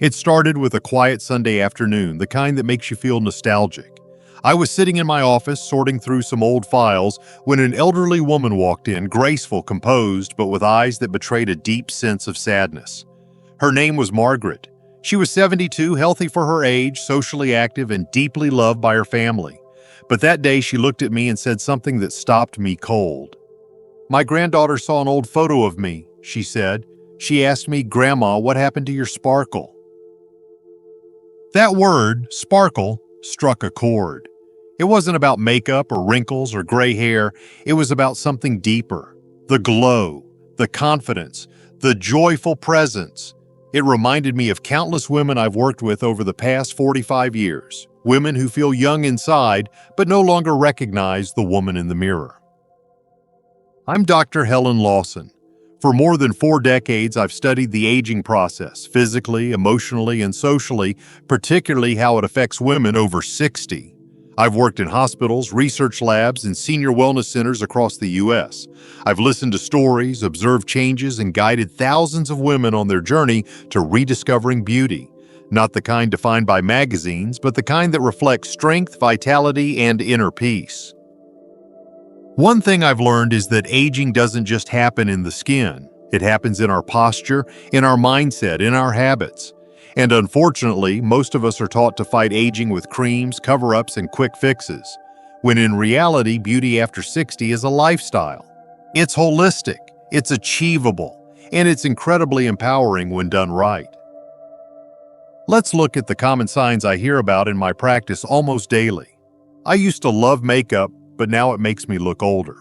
It started with a quiet Sunday afternoon, the kind that makes you feel nostalgic. I was sitting in my office sorting through some old files when an elderly woman walked in, graceful, composed, but with eyes that betrayed a deep sense of sadness. Her name was Margaret. She was 72, healthy for her age, socially active, and deeply loved by her family. But that day she looked at me and said something that stopped me cold. "My granddaughter saw an old photo of me," she said. She asked me, "Grandma, what happened to your sparkle?" That word, sparkle, struck a chord. It wasn't about makeup or wrinkles or gray hair. It was about something deeper. The glow, the confidence, the joyful presence. It reminded me of countless women I've worked with over the past 45 years. Women who feel young inside, but no longer recognize the woman in the mirror. I'm Dr. Helen Lawson. For more than 4 decades, I've studied the aging process, physically, emotionally, and socially, particularly how it affects women over 60. I've worked in hospitals, research labs, and senior wellness centers across the U.S. I've listened to stories, observed changes, and guided thousands of women on their journey to rediscovering beauty. Not the kind defined by magazines, but the kind that reflects strength, vitality, and inner peace. One thing I've learned is that aging doesn't just happen in the skin. It happens in our posture, in our mindset, in our habits. And unfortunately, most of us are taught to fight aging with creams, cover-ups, and quick fixes, when in reality, beauty after 60 is a lifestyle. It's holistic, it's achievable, and it's incredibly empowering when done right. Let's look at the common signs I hear about in my practice almost daily. I used to love makeup, but now it makes me look older.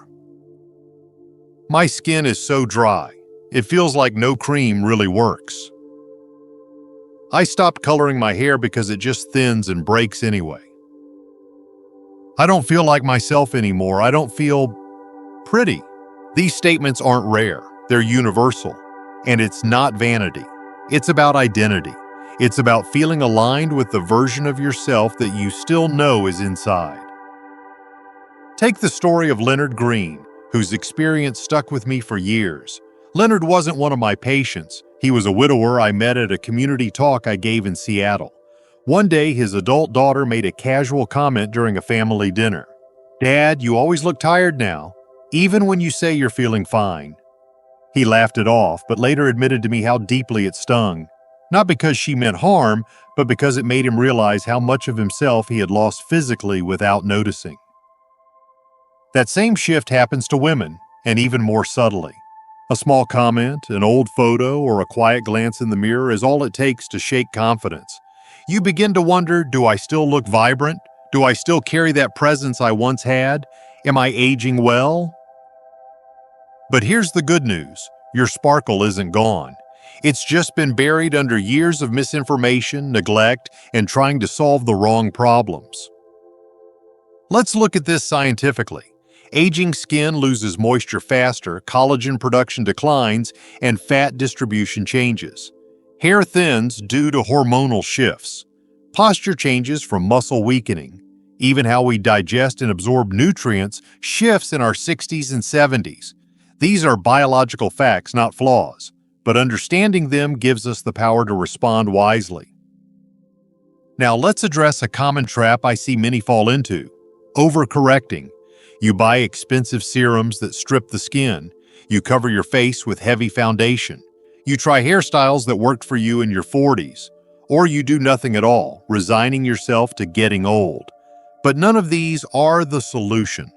My skin is so dry, it feels like no cream really works. I stopped coloring my hair because it just thins and breaks anyway. I don't feel like myself anymore. I don't feel pretty. These statements aren't rare. They're universal. And it's not vanity. It's about identity. It's about feeling aligned with the version of yourself that you still know is inside. Take the story of Leonard Green, whose experience stuck with me for years. Leonard wasn't one of my patients. He was a widower I met at a community talk I gave in Seattle. One day, his adult daughter made a casual comment during a family dinner. "Dad, you always look tired now, even when you say you're feeling fine." He laughed it off, but later admitted to me how deeply it stung. Not because she meant harm, but because it made him realize how much of himself he had lost physically without noticing. That same shift happens to women, and even more subtly. A small comment, an old photo, or a quiet glance in the mirror is all it takes to shake confidence. You begin to wonder, do I still look vibrant? Do I still carry that presence I once had? Am I aging well? But here's the good news. Your sparkle isn't gone. It's just been buried under years of misinformation, neglect, and trying to solve the wrong problems. Let's look at this scientifically. Aging skin loses moisture faster, collagen production declines, and fat distribution changes. Hair thins due to hormonal shifts. Posture changes from muscle weakening. Even how we digest and absorb nutrients shifts in our 60s and 70s. These are biological facts, not flaws, but understanding them gives us the power to respond wisely. Now let's address a common trap I see many fall into: overcorrecting. You buy expensive serums that strip the skin. You cover your face with heavy foundation. You try hairstyles that worked for you in your 40s. Or you do nothing at all, resigning yourself to getting old. But none of these are the solution.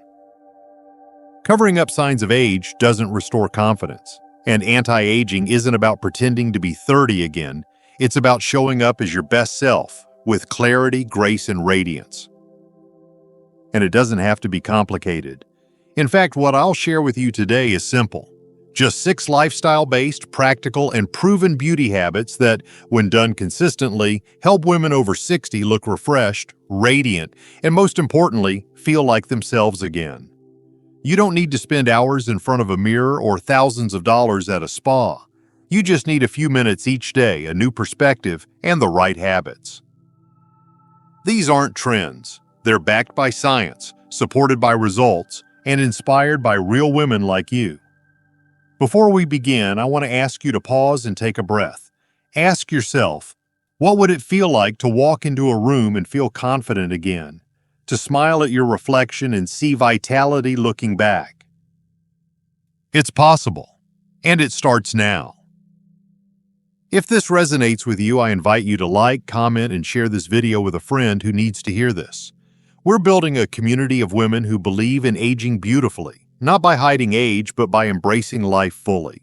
Covering up signs of age doesn't restore confidence. And anti-aging isn't about pretending to be 30 again. It's about showing up as your best self, with clarity, grace, and radiance. And it doesn't have to be complicated. In fact, what I'll share with you today is simple. Just 6 lifestyle-based, practical, and proven beauty habits that, when done consistently, help women over 60 look refreshed, radiant, and most importantly, feel like themselves again. You don't need to spend hours in front of a mirror or thousands of dollars at a spa. You just need a few minutes each day, a new perspective, and the right habits. These aren't trends. They're backed by science, supported by results, and inspired by real women like you. Before we begin, I want to ask you to pause and take a breath. Ask yourself, What would it feel like to walk into a room and feel confident again? To smile at your reflection and see vitality looking back? It's possible, and it starts now. If this resonates with you, I invite you to like, comment, and share this video with a friend who needs to hear this. We're building a community of women who believe in aging beautifully, not by hiding age, but by embracing life fully.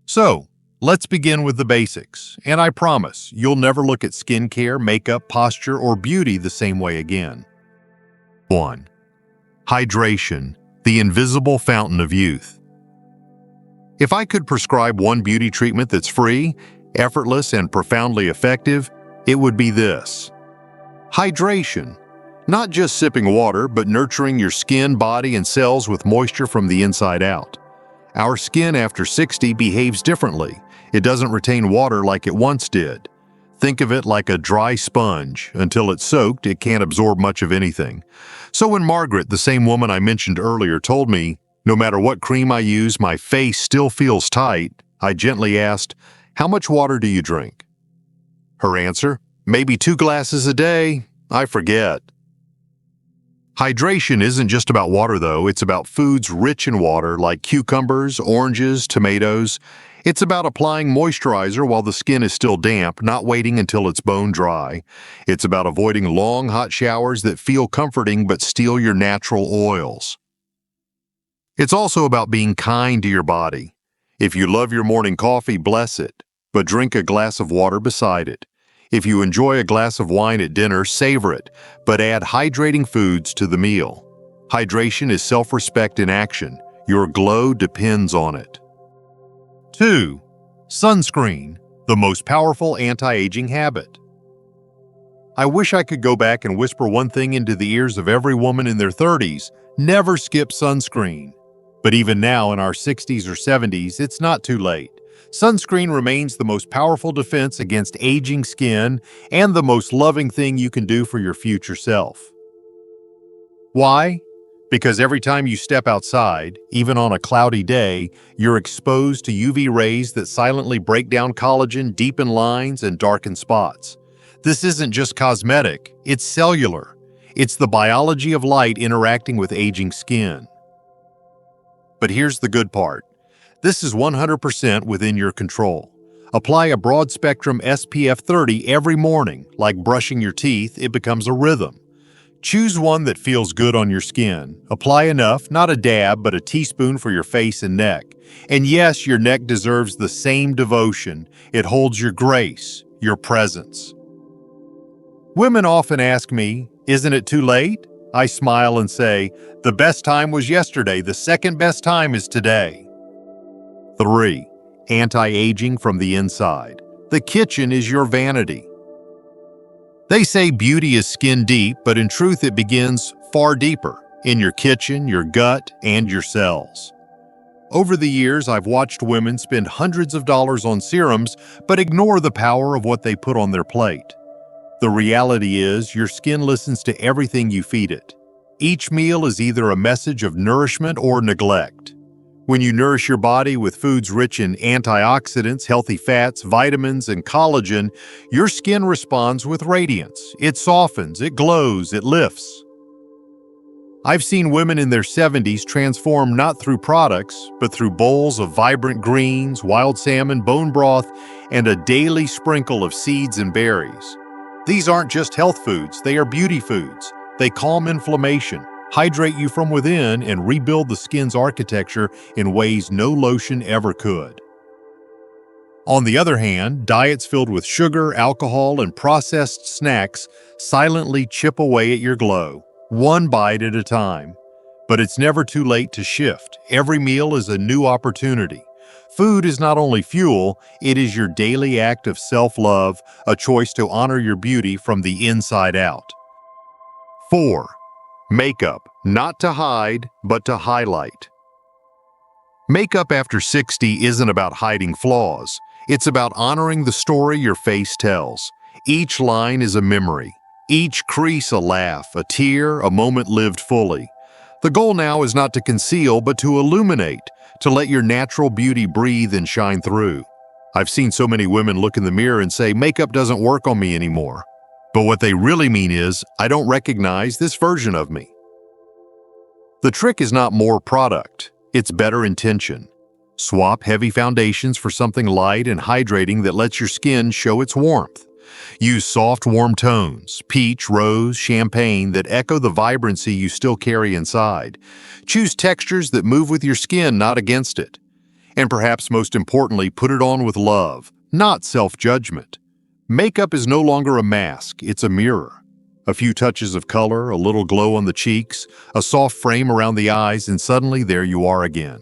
So, let's begin with the basics, and I promise you'll never look at skincare, makeup, posture, or beauty the same way again. 1. Hydration, the invisible fountain of youth. If I could prescribe one beauty treatment that's free, effortless, and profoundly effective, it would be this. Hydration. Not just sipping water, but nurturing your skin, body, and cells with moisture from the inside out. Our skin after 60 behaves differently. It doesn't retain water like it once did. Think of it like a dry sponge. Until it's soaked, it can't absorb much of anything. So when Margaret, the same woman I mentioned earlier, told me, no matter what cream I use, my face still feels tight, I gently asked, "How much water do you drink?" Her answer, "Maybe 2 glasses a day. I forget." Hydration isn't just about water, though. It's about foods rich in water, like cucumbers, oranges, tomatoes. It's about applying moisturizer while the skin is still damp, not waiting until it's bone dry. It's about avoiding long, hot showers that feel comforting but steal your natural oils. It's also about being kind to your body. If you love your morning coffee, bless it, but drink a glass of water beside it. If you enjoy a glass of wine at dinner, savor it, but add hydrating foods to the meal. Hydration is self-respect in action. Your glow depends on it. 2. Sunscreen, the most powerful anti-aging habit. I wish I could go back and whisper one thing into the ears of every woman in their 30s, never skip sunscreen. But even now in our 60s or 70s, it's not too late. Sunscreen remains the most powerful defense against aging skin and the most loving thing you can do for your future self. Why? Because every time you step outside, even on a cloudy day, you're exposed to UV rays that silently break down collagen, deepen lines, and darken spots. This isn't just cosmetic, it's cellular. It's the biology of light interacting with aging skin. But here's the good part. This is 100% within your control. Apply a broad-spectrum SPF 30 every morning. Like brushing your teeth, it becomes a rhythm. Choose one that feels good on your skin. Apply enough, not a dab, but a teaspoon for your face and neck. And yes, your neck deserves the same devotion. It holds your grace, your presence. Women often ask me, "Isn't it too late?" I smile and say, "The best time was yesterday. The second best time is today." 3. Anti-aging from the inside. The kitchen is your vanity. They say beauty is skin deep, but in truth it begins far deeper, in your kitchen, your gut, and your cells. Over the years, I've watched women spend hundreds of dollars on serums, but ignore the power of what they put on their plate. The reality is, your skin listens to everything you feed it. Each meal is either a message of nourishment or neglect. When you nourish your body with foods rich in antioxidants, healthy fats, vitamins, and collagen, your skin responds with radiance. It softens, it glows, it lifts. I've seen women in their 70s transform not through products, but through bowls of vibrant greens, wild salmon, bone broth, and a daily sprinkle of seeds and berries. These aren't just health foods, they are beauty foods. They calm inflammation, hydrate you from within, and rebuild the skin's architecture in ways no lotion ever could. On the other hand, diets filled with sugar, alcohol, and processed snacks silently chip away at your glow, one bite at a time. But it's never too late to shift. Every meal is a new opportunity. Food is not only fuel, it is your daily act of self-love, a choice to honor your beauty from the inside out. 4. Makeup, not to hide, but to highlight. Makeup after 60 isn't about hiding flaws. It's about honoring the story your face tells. Each line is a memory. Each crease a laugh, a tear, a moment lived fully. The goal now is not to conceal, but to illuminate, to let your natural beauty breathe and shine through. I've seen so many women look in the mirror and say, makeup doesn't work on me anymore. But what they really mean is, I don't recognize this version of me. The trick is not more product, it's better intention. Swap heavy foundations for something light and hydrating that lets your skin show its warmth. Use soft, warm tones, peach, rose, champagne, that echo the vibrancy you still carry inside. Choose textures that move with your skin, not against it. And perhaps most importantly, put it on with love, not self-judgment. Makeup is no longer a mask, it's a mirror. A few touches of color, a little glow on the cheeks, a soft frame around the eyes, and suddenly there you are again.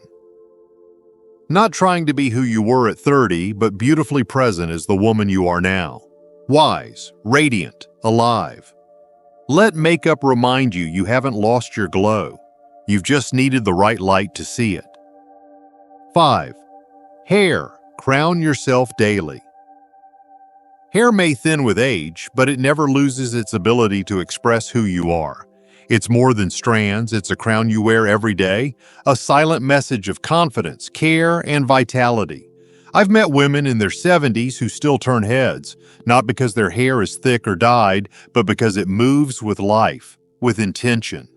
Not trying to be who you were at 30, but beautifully present as the woman you are now. Wise, radiant, alive. Let makeup remind you you haven't lost your glow. You've just needed the right light to see it. 5. Hair. Crown yourself daily. Hair may thin with age, but it never loses its ability to express who you are. It's more than strands, it's a crown you wear every day, a silent message of confidence, care, and vitality. I've met women in their 70s who still turn heads, not because their hair is thick or dyed, but because it moves with life, with intention.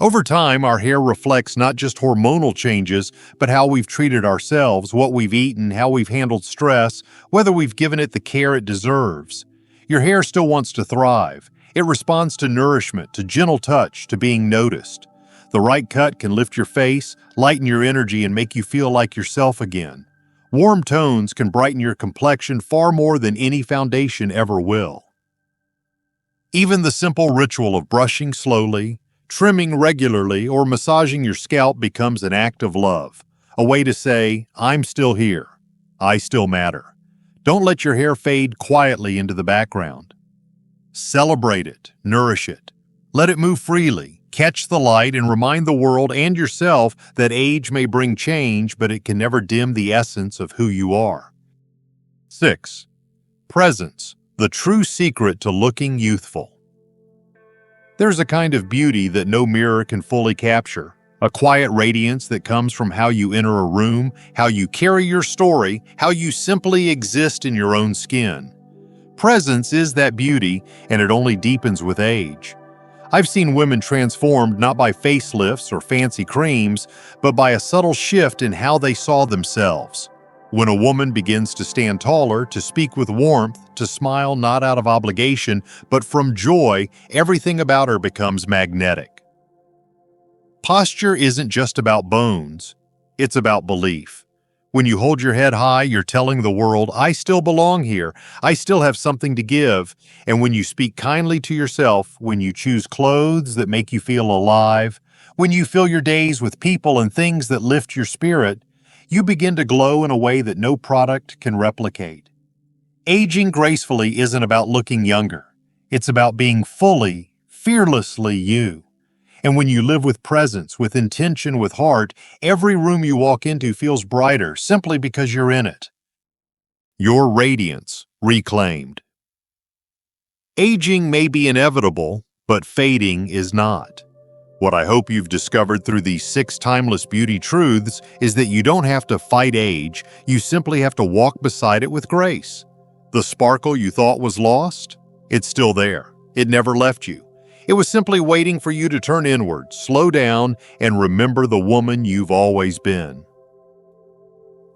Over time, our hair reflects not just hormonal changes, but how we've treated ourselves, what we've eaten, how we've handled stress, whether we've given it the care it deserves. Your hair still wants to thrive. It responds to nourishment, to gentle touch, to being noticed. The right cut can lift your face, lighten your energy, and make you feel like yourself again. Warm tones can brighten your complexion far more than any foundation ever will. Even the simple ritual of brushing slowly, trimming regularly, or massaging your scalp becomes an act of love, a way to say, I'm still here. I still matter. Don't let your hair fade quietly into the background. Celebrate it, nourish it. Let it move freely, catch the light, and remind the world and yourself that age may bring change, but it can never dim the essence of who you are. 6. Presence, the true secret to looking youthful. There's a kind of beauty that no mirror can fully capture, a quiet radiance that comes from how you enter a room, how you carry your story, how you simply exist in your own skin. Presence is that beauty, and it only deepens with age. I've seen women transformed not by facelifts or fancy creams, but by a subtle shift in how they saw themselves. When a woman begins to stand taller, to speak with warmth, to smile not out of obligation, but from joy, everything about her becomes magnetic. Posture isn't just about bones, it's about belief. When you hold your head high, you're telling the world, I still belong here, I still have something to give. And when you speak kindly to yourself, when you choose clothes that make you feel alive, when you fill your days with people and things that lift your spirit, you begin to glow in a way that no product can replicate. Aging gracefully isn't about looking younger. It's about being fully, fearlessly you. And when you live with presence, with intention, with heart, every room you walk into feels brighter simply because you're in it. Your radiance reclaimed. Aging may be inevitable, but fading is not. What I hope you've discovered through these 6 timeless beauty truths is that you don't have to fight age, you simply have to walk beside it with grace. The sparkle you thought was lost? It's still there. It never left you. It was simply waiting for you to turn inward, slow down, and remember the woman you've always been.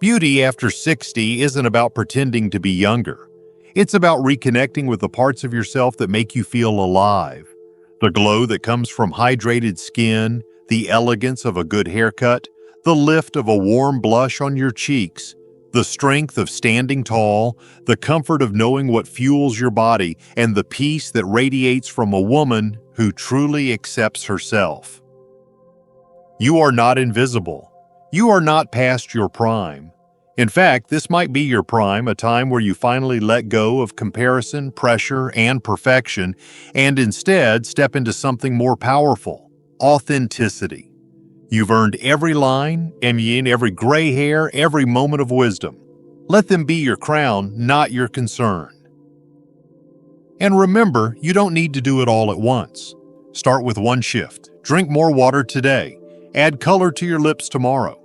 Beauty after 60 isn't about pretending to be younger. It's about reconnecting with the parts of yourself that make you feel alive. The glow that comes from hydrated skin, the elegance of a good haircut, the lift of a warm blush on your cheeks, the strength of standing tall, the comfort of knowing what fuels your body, and the peace that radiates from a woman who truly accepts herself. You are not invisible. You are not past your prime. In fact, this might be your prime, a time where you finally let go of comparison, pressure, and perfection, and instead step into something more powerful: authenticity. You've earned every line, every gray hair, every moment of wisdom. Let them be your crown, not your concern. And remember, you don't need to do it all at once. Start with one shift. Drink more water today. Add color to your lips tomorrow.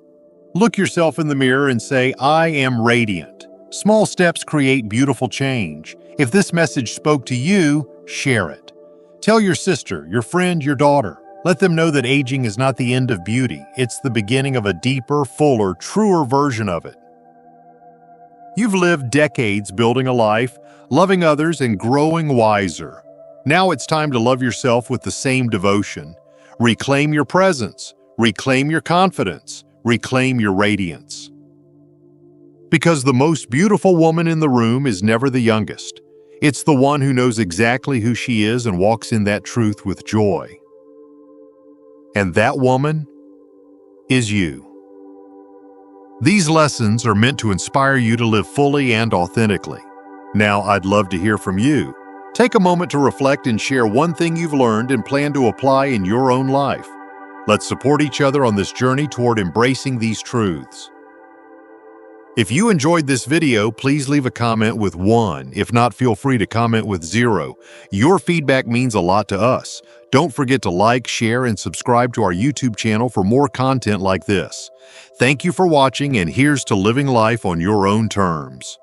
Look yourself in the mirror and say, I am radiant. Small steps create beautiful change. If this message spoke to you, share it. Tell your sister, your friend, your daughter. Let them know that aging is not the end of beauty. It's the beginning of a deeper, fuller, truer version of it. You've lived decades building a life, loving others, and growing wiser. Now it's time to love yourself with the same devotion. Reclaim your presence. Reclaim your confidence. Reclaim your radiance. Because the most beautiful woman in the room is never the youngest. It's the one who knows exactly who she is and walks in that truth with joy. And that woman is you. These lessons are meant to inspire you to live fully and authentically. Now, I'd love to hear from you. Take a moment to reflect and share one thing you've learned and plan to apply in your own life. Let's support each other on this journey toward embracing these truths. If you enjoyed this video, please leave a comment with 1. If not, feel free to comment with 0. Your feedback means a lot to us. Don't forget to like, share, and subscribe to our YouTube channel for more content like this. Thank you for watching, and here's to living life on your own terms.